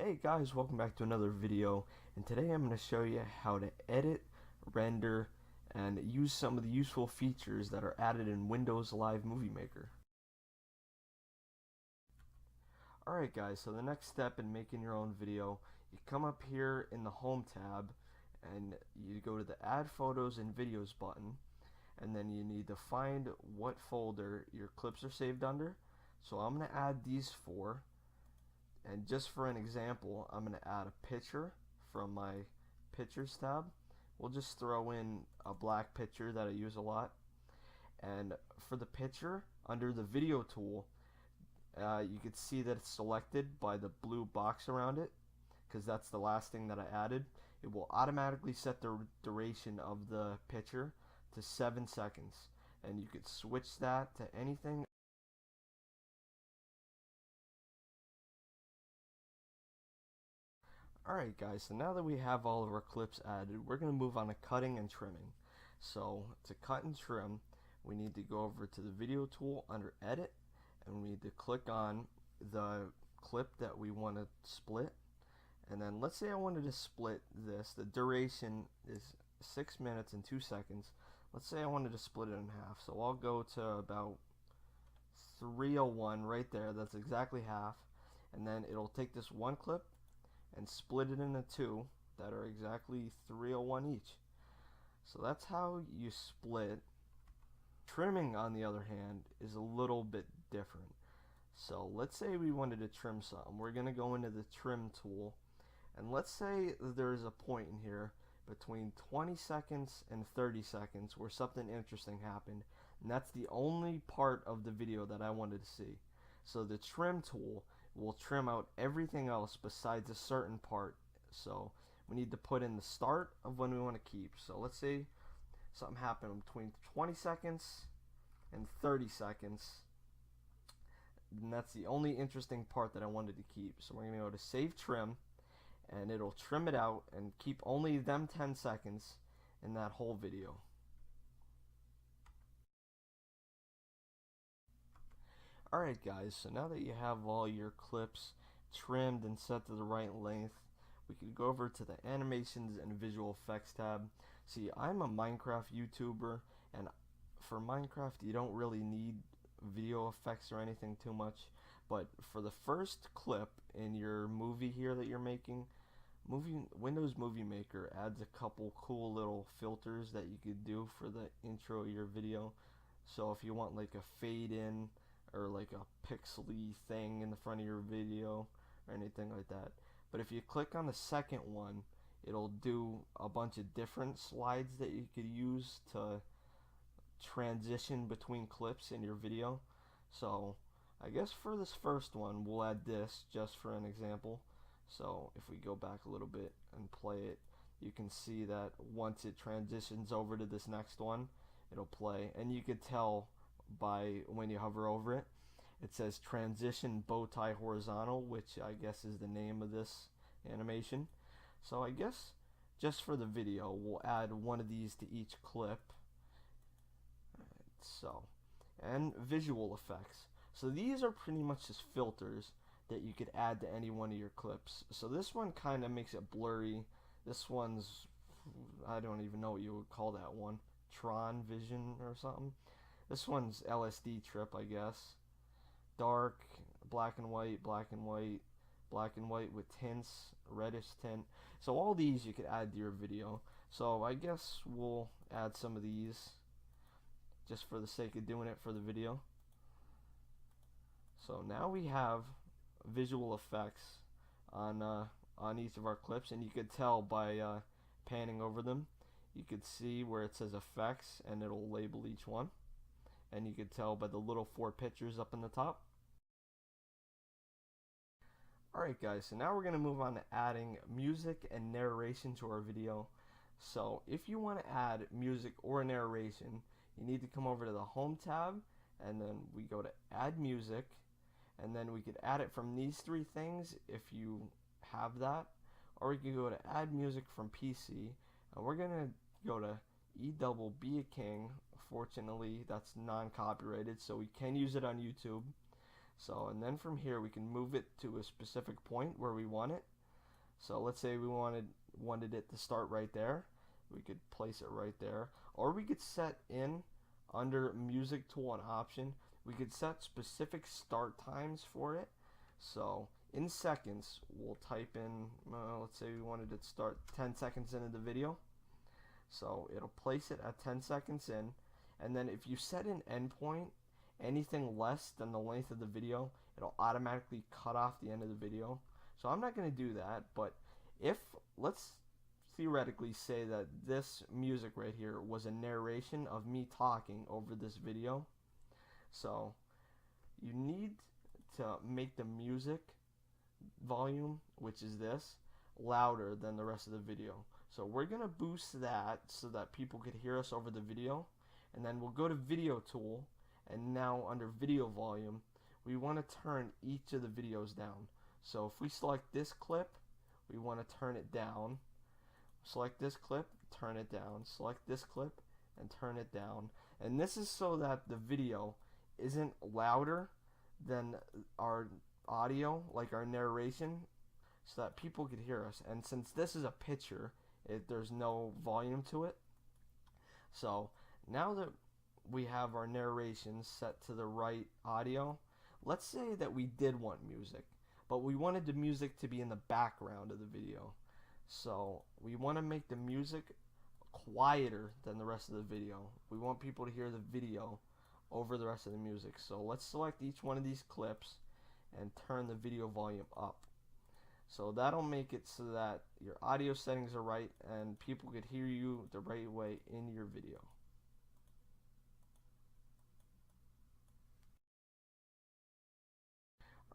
Hey guys, welcome back to another video, and today I'm going to show you how to edit, render, and use some of the useful features that are added in Windows Live Movie Maker. Alright guys, so the next step in making your own video, you come up here in the Home tab, and you go to the Add Photos and Videos button, and then you need to find what folder your clips are saved under. So I'm going to add these four. And just for an example, I'm going to add a picture from my pictures tab. We'll just throw in a black picture that I use a lot. And for the picture, under the video tool, you can see that it's selected by the blue box around it, because that's the last thing that I added. It will automatically set the duration of the picture to 7 seconds. And you could switch that to anything. Alright guys, so now that we have all of our clips added, we're going to move on to cutting and trimming. So to cut and trim, we need to go over to the video tool under edit, and we need to click on the clip that we want to split. And then let's say I wanted to split this. The duration is 6 minutes and 2 seconds. Let's say I wanted to split it in half. So I'll go to about 301 right there. That's exactly half. And then it'll take this one clip and split it into two that are exactly 301 each. So that's how you split. Trimming, on the other hand, is a little bit different. So let's say we wanted to trim something. We're going to go into the trim tool, and let's say there's a point in here between 20 seconds and 30 seconds where something interesting happened, and that's the only part of the video that I wanted to see. So the trim tool will trim out everything else besides a certain part. So we need to put in the start of when we want to keep. So let's say something happened between 20 seconds and 30 seconds, and that's the only interesting part that I wanted to keep. So we're going to go to save trim, and it'll trim it out and keep only them 10 seconds in that whole video. Alright guys, so now that you have all your clips trimmed and set to the right length, we can go over to the animations and visual effects tab. See, I'm a Minecraft YouTuber, and for Minecraft you don't really need video effects or anything too much, but for the first clip in your movie here that you're making, Windows Movie Maker adds a couple cool little filters that you could do for the intro of your video. So if you want like a fade in, or like a pixely thing in the front of your video or anything like that. But if you click on the second one, it'll do a bunch of different slides that you could use to transition between clips in your video. So I guess for this first one, we'll add this just for an example. So if we go back a little bit and play it, you can see that once it transitions over to this next one, it'll play, and you could tell by when you hover over it, it says transition bow tie horizontal, which I guess is the name of this animation. So I guess just for the video, we'll add one of these to each clip. So, and visual effects. So these are pretty much just filters that you could add to any one of your clips. So this one kind of makes it blurry. This one's, I don't even know what you would call that one, Tron Vision or something. This one's LSD trip, I guess. Dark, black and white, black and white, black and white with tints, reddish tint. So all these you could add to your video. So I guess we'll add some of these just for the sake of doing it for the video. So now we have visual effects on each of our clips, and you could tell by panning over them. You could see where it says effects, and it'll label each one. And you could tell by the little 4 pictures up in the top. Alright guys, so now we're going to move on to adding music and narration to our video. So if you want to add music or narration, you need to come over to the Home tab, and then we go to Add Music, and then we could add it from these 3 things if you have that, or we can go to Add Music from PC, and we're going to go to E-double-B a King. Fortunately, that's non-copyrighted, so we can use it on YouTube. So, and then from here we can move it to a specific point where we want it. So let's say we wanted it to start right there. We could place it right there. Or we could set in under music tool and option. We could set specific start times for it. So in seconds, we'll type in, let's say we wanted it to start 10 seconds into the video. So it'll place it at 10 seconds in. And then if you set an endpoint, anything less than the length of the video, it'll automatically cut off the end of the video. So I'm not going to do that, but if, let's theoretically say that this music right here was a narration of me talking over this video. So you need to make the music volume, which is this, louder than the rest of the video. So we're going to boost that so that people could hear us over the video. And then we'll go to video tool, and now under video volume, we want to turn each of the videos down. So if we select this clip, we want to turn it down. Select this clip, turn it down. Select this clip and turn it down. And this is so that the video isn't louder than our audio, like our narration, so that people could hear us. And since this is a picture, there's no volume to it. So now that we have our narrations set to the right audio, let's say that we did want music, but we wanted the music to be in the background of the video. So we want to make the music quieter than the rest of the video. We want people to hear the video over the rest of the music. So let's select each one of these clips and turn the video volume up. So that'll make it so that your audio settings are right and people could hear you the right way in your video.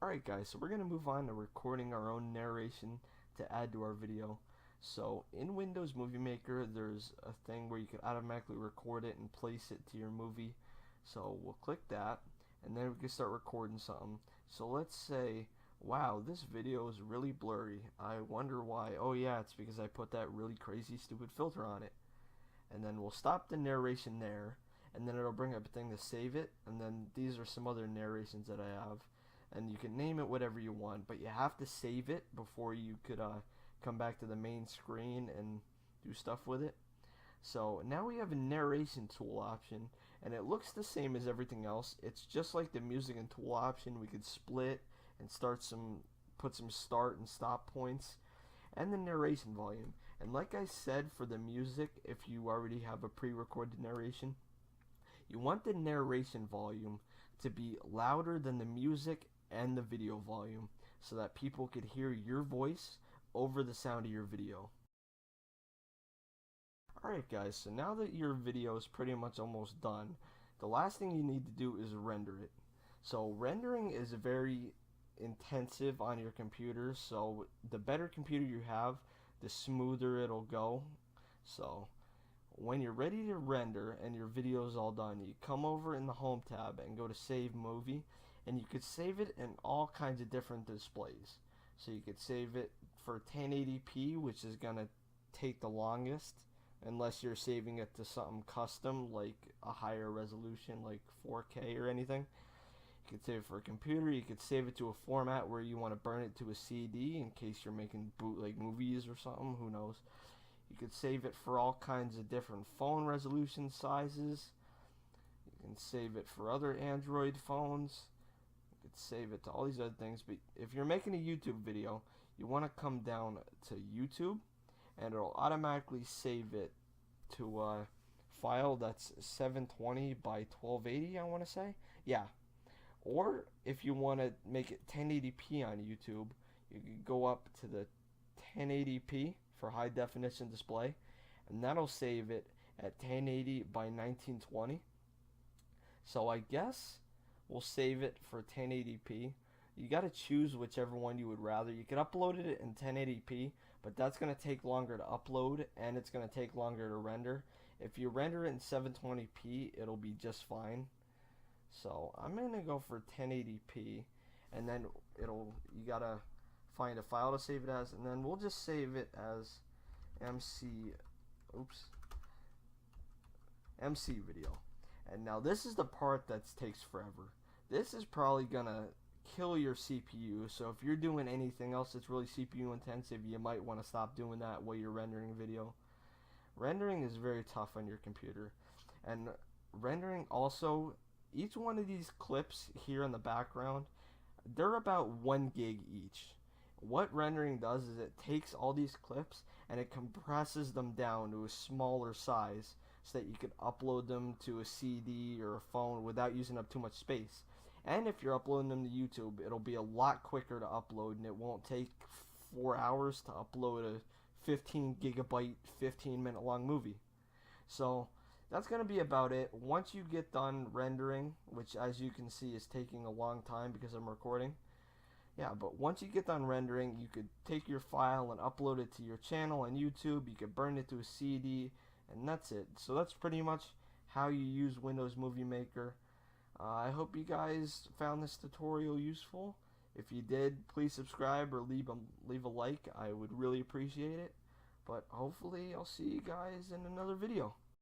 Alright guys, so we're going to move on to recording our own narration to add to our video. So in Windows Movie Maker, there's a thing where you can automatically record it and place it to your movie. So we'll click that, and then we can start recording something. So let's say, wow, this video is really blurry. I wonder why. Oh yeah, it's because I put that really crazy stupid filter on it. And then we'll stop the narration there, and then it'll bring up a thing to save it, and then these are some other narrations that I have. And you can name it whatever you want, but you have to save it before you could come back to the main screen and do stuff with it. So now we have a narration tool option, and it looks the same as everything else. It's just like the music and tool option. We could split and put some start and stop points, and the narration volume. And like I said, for the music, if you already have a pre-recorded narration, you want the narration volume to be louder than the music and the video volume so that people could hear your voice over the sound of your video. Alright guys, so now that your video is pretty much almost done, the last thing you need to do is render it. So rendering is very intensive on your computer, so the better computer you have, the smoother it'll go. So when you're ready to render and your video is all done, you come over in the home tab and go to save movie, and you could save it in all kinds of different displays. So you could save it for 1080p, which is gonna take the longest unless you're saving it to something custom like a higher resolution like 4K or anything. You could save it for a computer. You could save it to a format where you want to burn it to a CD in case you're making bootleg movies or something, who knows. You could save it for all kinds of different phone resolution sizes. You can save it for other Android phones. You could save it to all these other things. But if you're making a YouTube video, you want to come down to YouTube, and it'll automatically save it to a file that's 720 by 1280, I want to say. Yeah. Or if you want to make it 1080p on YouTube, you can go up to the 1080p for high definition display, and that'll save it at 1080 by 1920. So I guess we'll save it for 1080p. You got to choose whichever one you would rather. You can upload it in 1080p, but that's going to take longer to upload, and it's going to take longer to render. If you render it in 720p, it'll be just fine. So I'm going to go for 1080p, and then you got to find a file to save it as, and then we'll just save it as MC video. And now this is the part that takes forever. This is probably gonna kill your CPU. So if you're doing anything else that's really CPU intensive, you might want to stop doing that while you're rendering video. Rendering is very tough on your computer. And rendering also, each one of these clips here in the background, they're about 1 gig each. What rendering does is it takes all these clips and it compresses them down to a smaller size so that you can upload them to a CD or a phone without using up too much space. And if you're uploading them to YouTube, it'll be a lot quicker to upload, and it won't take 4 hours to upload a 15 gigabyte, 15-minute long movie. So that's going to be about it. Once you get done rendering, which as you can see is taking a long time because I'm recording, yeah, but once you get done rendering, you could take your file and upload it to your channel on YouTube. You could burn it to a CD, and that's it. So that's pretty much how you use Windows Movie Maker. I hope you guys found this tutorial useful. If you did, please subscribe or leave a like. I would really appreciate it. But hopefully I'll see you guys in another video.